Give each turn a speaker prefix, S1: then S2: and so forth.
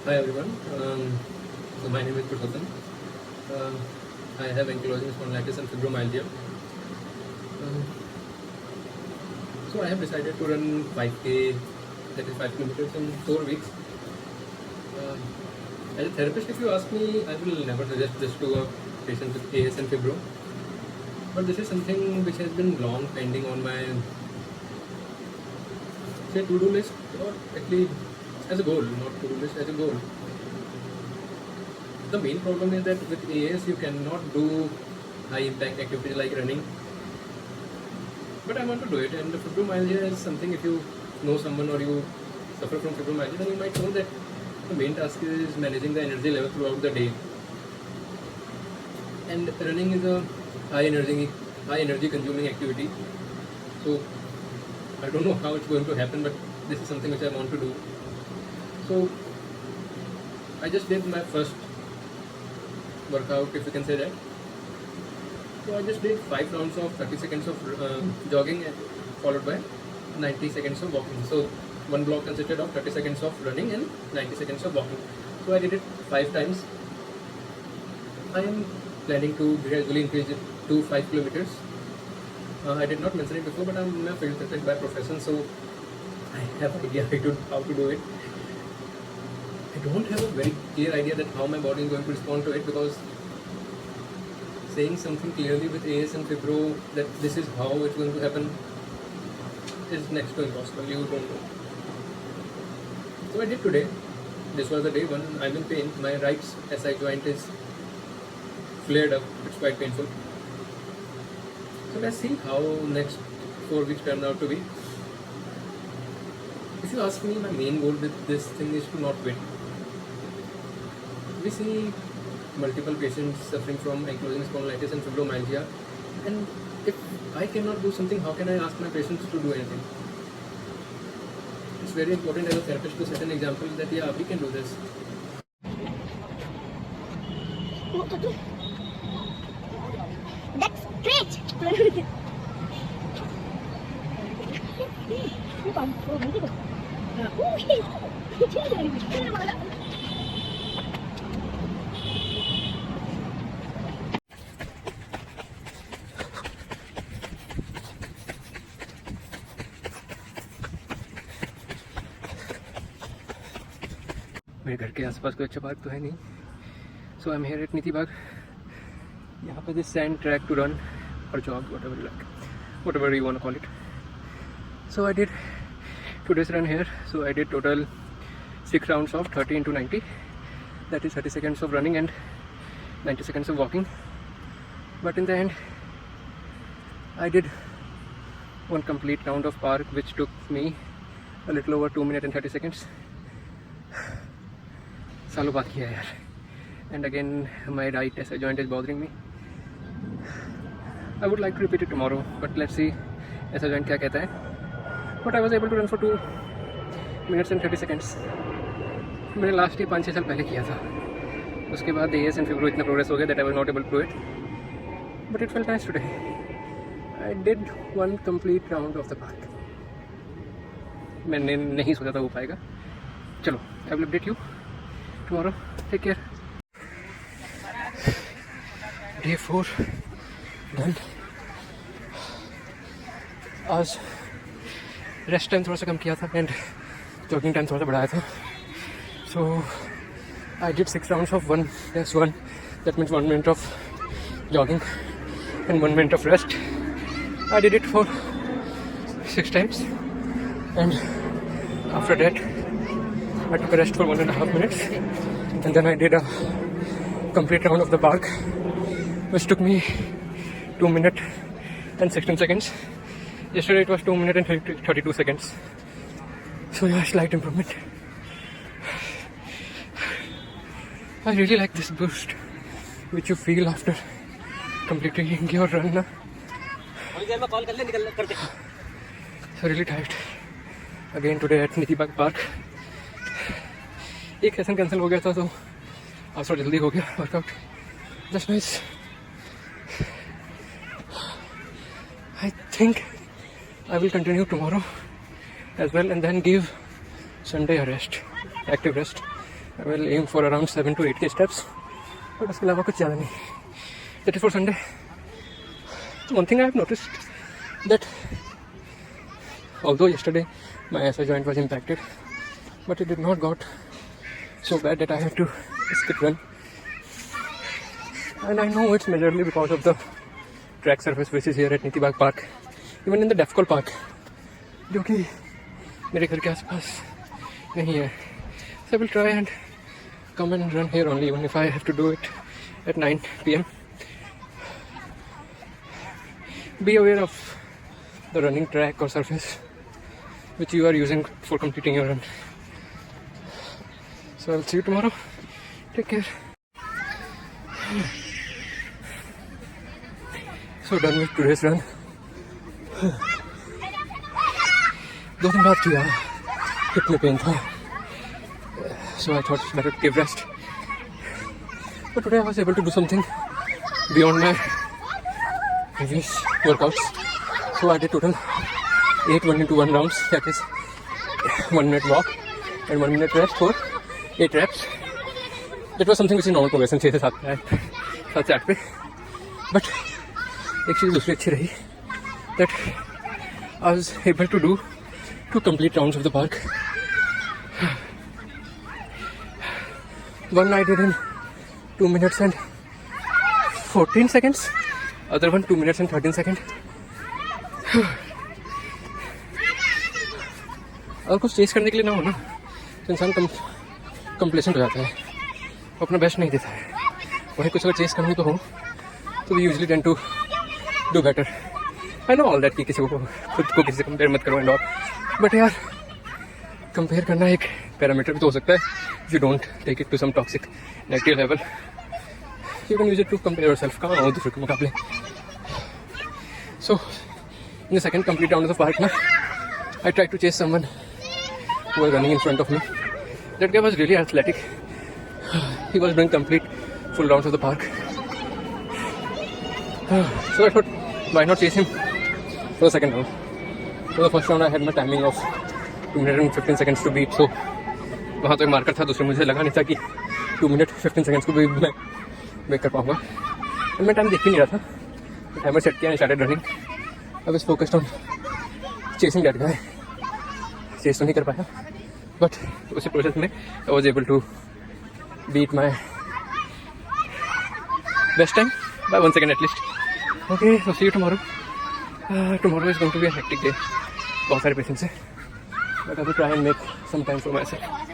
S1: Hi everyone. So my name is Purushottam. Um, I have ankylosing spondylitis and fibromyalgia. Um, so I have decided to run 5K, that is 5 kilometers in 4 weeks. Um, as a therapist, if you ask me, I will never suggest this to a patient with AS and fibro. But this is something which has been long pending on my to-do list, or actually as a goal, not to-do list, as a goal. The main problem is that with AS you cannot do high impact activities like running. But I want to do it, and the fibromyalgia is something, if you know someone or you suffer from fibromyalgia, then you might know that the main task is managing the energy level throughout the day. And running is a high energy consuming activity. So I don't know how it's going to happen, but this is something which I want to do. So I just did my first workout, if you can say that. So I just did 5 rounds of 30 seconds of jogging followed by 90 seconds of walking. So one block consisted of 30 seconds of running and 90 seconds of walking. So I did it 5 times. I am planning to gradually increase it to 5 kilometers. I did not mention it before, but I'm a field therapist by profession, so I have an idea how to do it. I don't have a very clear idea that how my body is going to respond to it, because saying something clearly with AS and fibro that this is how it's going to happen is next to impossible. You don't know. So I did today. This was the day one. I'm in pain. My right SI joint is flared up. It's quite painful. So let's see how next 4 weeks turn out to be. If you ask me, my main goal with this thing is to not quit. We see multiple patients suffering from ankylosing spondylitis and fibromyalgia, and if I cannot do something, how can I ask my patients to do anything? It's very important as a therapist to set an example that yeah, we can do this.
S2: That's great.
S1: मेरे घर के आसपास कोई अच्छा park तो है नहीं. So I'm here at नीति बाग. यहाँ पे this sand track to run or jog, whatever you like, whatever you want to call it. So I did today's run here. So I did total 6 rounds of 30 into 90. That is 30 seconds of running and 90 seconds of walking. But in the end, I did one complete round of park, which took me a little over 2 minutes and 30 seconds. सालों बाद किया यार. And again, my right SI joint is bothering me. I would like to repeat it tomorrow, but let's see SI joint क्या कहता है. But I was able to run for 2 minutes and 30 seconds. मैंने last ही 5-6 साल पहले किया था. उसके बाद AS and fibro इतना प्रोग्रेस हो गया that I was not able to do it. But it felt nice today. I did one complete round of the park. मैंने नहीं सोचा था हो पाएगा. चलो, I will update you tomorrow. Take care. Day 4 done. आज रेस्ट टाइम थोड़ा सा कम किया था एंड जॉगिंग टाइम थोड़ा सा बढ़ाया था. सो I did 6 rounds of 1+1. That means 1 minute of jogging and 1 minute of rest. I did it for 6 times, and after that I took a rest for 1.5 minutes, and then I did a complete round of the park, which took me 2 minutes and 16 seconds. Yesterday it was 2 minutes and 32 seconds. So yeah, slight improvement. I really like this boost which you feel after completing your run. So really tired. Again today at नीति बाग park. एक session cancel हो गया था, तो आज थोड़ा जल्दी हो गया workout. That's nice. I think I will continue tomorrow as well, and then give Sunday a rest, active rest. I will aim for around 7 to 8K steps, but उसके अलावा कुछ ज़्यादा नहीं. That is for Sunday. One thing I have noticed that although yesterday my SI joint was impacted, but it did not got so bad that I had to skip run. And I know it's majorly because of the track surface which is here at Niti Bagh Park, even in the Defcol Park, जो कि मेरे घर के आसपास नहीं है. So I will try and come and run here only, even if I have to do it at 9 PM. Be aware of the running track or surface which you are using for completing your run. So I'll see you tomorrow. Take care. So done with today's run. 2 दिन बाद किया, hip में pen था, so I thought it's better to give rest. But today I was able to do something beyond my previous workouts. So I did total 8 1-into-1 rounds, that is 1 minute walk and 1 minute rest for 8 reps. That was something which is normal progression 6 से 7 से 8 पे. But एक चीज़ दूसरी अच्छी रही, that I was able to do 2 complete rounds of the park. One I did in 2 minutes and 14 seconds, other one 2 minutes and 13 seconds. अगर कुछ chess करने के लिए ना हो ना, तो इंसान कंप्लेसेंट हो जाता है, अपना बेस्ट नहीं देता है. वही कुछ अगर चेस करनी तो हो, तो we usually tend to do better. I know all that कि किसी को खुद को किसी से कंपेयर मत करो एंड ऑल, बट यार कंपेयर करना एक पैरामीटर भी तो हो सकता है. If you don't take it to some toxic negative level, you can use it to compare yourself. कहाँ हो दूसरे के मुकाबले. So in the second complete round of the park ना, I try to chase someone who was running in front of me. That guy was really athletic. He was doing complete full rounds of the park. So I thought, why not chase him for the second round? For the first round I had my timing of 2 minutes and 15 seconds to beat. So वहाँ तो एक marker था, दूसरे मुझे लगा नहीं था कि 2 minutes 15 seconds को भी मैं ब्रेक कर पाऊँगा. और मैं टाइम देख भी नहीं रहा था. टाइमर सेट किया, I started running. I was focused on chasing that guy. Chase तो नहीं कर पाया, बट उसी प्रोसेस में I was able to beat my best time by 1 second at least. Okay, so see you tomorrow. Tomorrow is going to be a hectic day, बहुत सारे patients हैं, but I will try and make some time for my self.